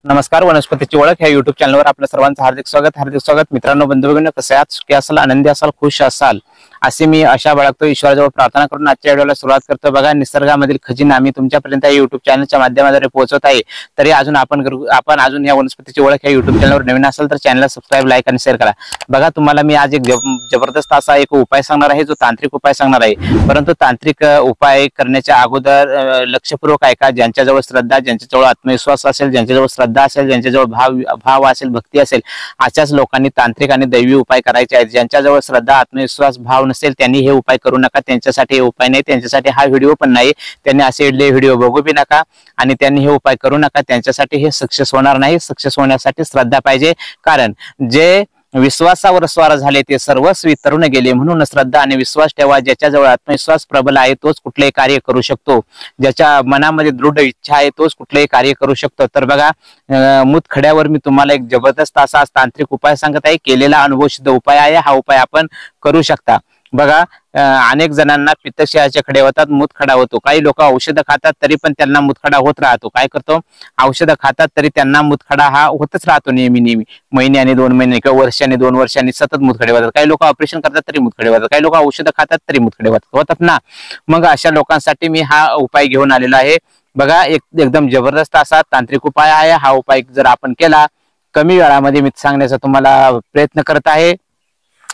नमस्कार. वनस्पतीची ओळख ह्या युट्यूब चॅनलवर आपल्या सर्वांचं हार्दिक स्वागत. मित्रांनो, बंधू भगिनी, कसे आहात? सुखी असाल, आनंदी असाल, खुश असाल असे मी आशा बाळगतो. ईश्वराजवळ प्रार्थना करून आजच्या व्हिडिओला सुरुवात करतो. बघा, निसर्गामधील खजिना आम्ही तुमच्यापर्यंत या युट्यूब चॅनलच्या माध्यमाद्वारे पोहोचवत आहे. तरी अजून आपण अजून या वनस्पतीची ओळख ह्या युट्यूब चॅनलवर नवीन असाल तर चॅनलला सबस्क्राईब, लाईक आणि शेअर करा. बघा, तुम्हाला मी आज एक जबरदस्त असा एक उपाय सांगणार आहे, जो तांत्रिक उपाय सांगणार आहे. परंतु तांत्रिक उपाय करण्याच्या अगोदर लक्षपूर्वक ऐका. ज्यांच्याजवळ श्रद्धा, ज्यांच्याजवळ आत्मविश्वास असेल, ज्यांच्याजवळ श्रद्धा असेल, ज्यांच्याजवळ भाव असेल, भक्ती असेल, अशाच लोकांनी तांत्रिक आणि दैवी उपाय करायचे आहेत. ज्यांच्याजवळ श्रद्धा, आत्मविश्वास, भाव नसेल त्यांनी हे उपाय करू नका. त्यांच्यासाठी हे उपाय नाही, त्यांच्यासाठी हा व्हिडिओ पण नाही. त्यांनी असे व्हिडिओ बघू बी नका आणि त्यांनी हे उपाय करू नका. त्यांच्यासाठी हे सक्सेस होणार नाही. सक्सेस होण्यासाठी श्रद्धा पाहिजे. कारण जे विश्वासावर स्वार झाले ते सर्वस्वी तरुण गेले. म्हणून श्रद्धा आणि विश्वास ठेवा. ज्याच्याजवळ आत्मविश्वास प्रबल आहे तोच कुठलेही कार्य करू शकतो. ज्याच्या मनामध्ये दृढ इच्छा आहे तोच कुठलेही कार्य करू शकतो. तर बघा, मुतखड्यावर मी तुम्हाला एक जबरदस्त असा तांत्रिक उपाय सांगत आहे. केलेला अनुभव सिद्ध उपाय आहे. हा उपाय आपण करू शकता. बघा, अनेक जणांना पित्तशयाचे खडे होतात, मुतखडा होतो. काही लोक औषधं खातात तरी पण त्यांना मुतखडा होत राहतो. काय करतो? औषधं खातात तरी त्यांना मुतखडा हा होतच राहतो. नेहमी महिन्याने 2 महिने किंवा वर्षाने 2 वर्षांनी सतत मुतखडे होतात. काही लोक ऑपरेशन करतात तरी मुतखडे होतात. काही लोक औषधं खातात तरी मुतखडे होतात ना. मग अशा लोकांसाठी मी हा उपाय घेऊन आलेला आहे. बघा, एकदम जबरदस्त असा तांत्रिक उपाय आहे. हा उपाय जर आपण केला, कमी वेळामध्ये मी सांगण्याचा तुम्हाला प्रयत्न करत आहे.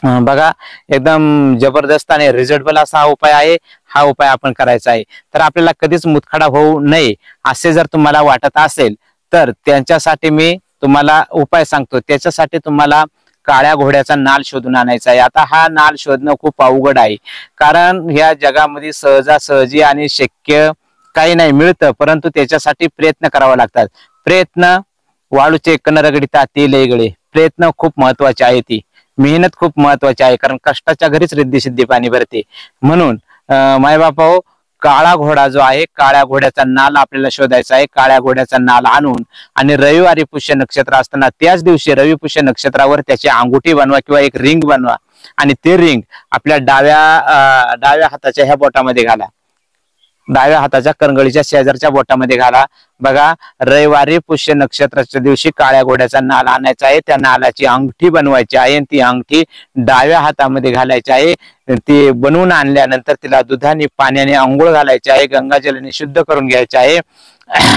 बघा, एकदम जबरदस्त आणि रिझल्टेबल असा हा उपाय आहे. हा उपाय आपण करायचा आहे. तर आपल्याला कधीच मुतखडा होऊ नये असे जर तुम्हाला वाटत असेल तर त्यांच्यासाठी मी तुम्हाला उपाय सांगतो. त्याच्यासाठी तुम्हाला काळ्या घोड्याचा नाल शोधून आणायचा आहे. आता हा नाल शोधणं खूप अवघड आहे, कारण ह्या जगामध्ये सहजासहजी आणि शक्य काही नाही मिळतं, परंतु त्याच्यासाठी प्रयत्न करावा लागतात. प्रयत्न वाळूचे कण रगडिता ते लय गळे. प्रयत्न खूप महत्वाचे आहे. ती मेहनत खूप महत्वाची आहे, कारण कष्टाच्या घरीच रिद्धी सिद्धी पाणी भरते. म्हणून मायबापा हो, काळा घोडा जो आहे, काळ्या घोड्याचा नाल आपल्याला शोधायचा आहे. काळ्या घोड्याचा नाल आणून आणि रविवारी पुष्य नक्षत्र असताना त्याच दिवशी रवि पुष्य नक्षत्रावर त्याची अंगुठी बनवा किंवा एक रिंग बनवा आणि ते रिंग आपल्या डाव्या हाताच्या ह्या बोटामध्ये घाला. डाव्या हाताच्या करंगळीच्या शेजारच्या बोटामध्ये घाला. बघा, रविवारी पुष्य नक्षत्राच्या दिवशी काळ्या घोड्याचा नाल आणायचा आहे. त्या नालाची अंगठी बनवायची आहे आणि ती अंगठी डाव्या हातामध्ये घालायची आहे. ती बनवून आणल्यानंतर तिला दुधाने पाण्याने आंघोळ घालायची आहे. गंगाजलाने शुद्ध करून घ्यायचे आहे.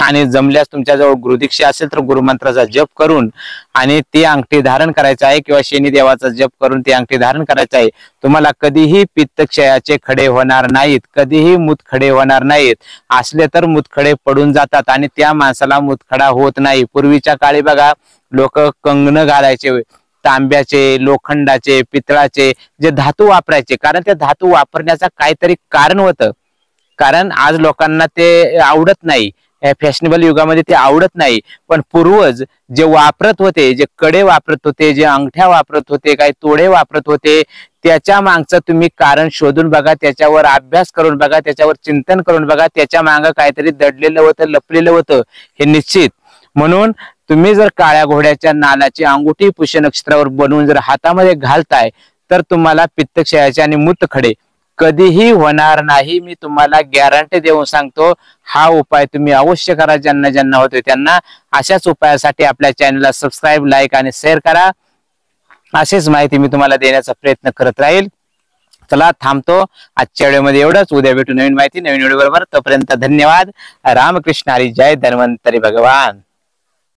आणि जमल्यास तुमच्याजवळ गुरुदीक्षा असेल तर गुरुमंत्राचा जप करून आणि ती अंगठी धारण करायचा आहे, किंवा शनिदेवाचा जप करून ती अंगठी धारण करायचा आहे. तुम्हाला कधीही पित्तक्षयाचे खडे होणार नाहीत, कधीही मुतखडे होणार नाहीत. असले तर मुतखडे पडून जातात आणि त्या माणसाला मुतखडा होत नाही. पूर्वीच्या काळी बघा, लोक कंगन घालायचे, तांब्याचे, लोखंडाचे, पितळाचे, जे धातू वापरायचे. कारण त्या धातू वापरण्याचा काहीतरी कारण होतं. कारण आज लोकांना ते आवडत नाही. फॅशनेबल युगामध्ये ते आवडत नाही. पण पूर्वज जे वापरत होते, जे कडे वापरत होते, जे अंगठ्या वापरत होते, काही तोडे वापरत होते, त्याच्या मागचं तुम्ही कारण शोधून बघा. त्याच्यावर अभ्यास करून बघा, त्याच्यावर चिंतन करून बघा. त्याच्या मागं काहीतरी दडलेलं होतं, लपलेलं होतं, हे निश्चित. म्हणून तुम्ही जर काळ्या घोड्याच्या नालाची अंगुठी पुष्य नक्षत्रावर बनवून जर हातामध्ये घालताय तर तुम्हाला पित्तक्षयाचे आणि मुतखडे कधीही होणार नाही. मी तुम्हाला गॅरंटी देऊन सांगतो. हा उपाय तुम्ही अवश्य करा. ज्यांना ज्यांना होतोय त्यांना. अशाच उपायासाठी आपल्या चॅनलला सबस्क्राईब, लाईक आणि शेअर करा. अशीच माहिती मी तुम्हाला देण्याचा प्रयत्न करत राहील. चला, थांबतो. आजच्या व्हिडिओमध्ये एवढंच. उद्या भेटू नवीन माहिती, नवीन व्हिडिओ बरोबर. तोपर्यंत धन्यवाद. रामकृष्ण हरी. जय धन्वंतरी भगवान.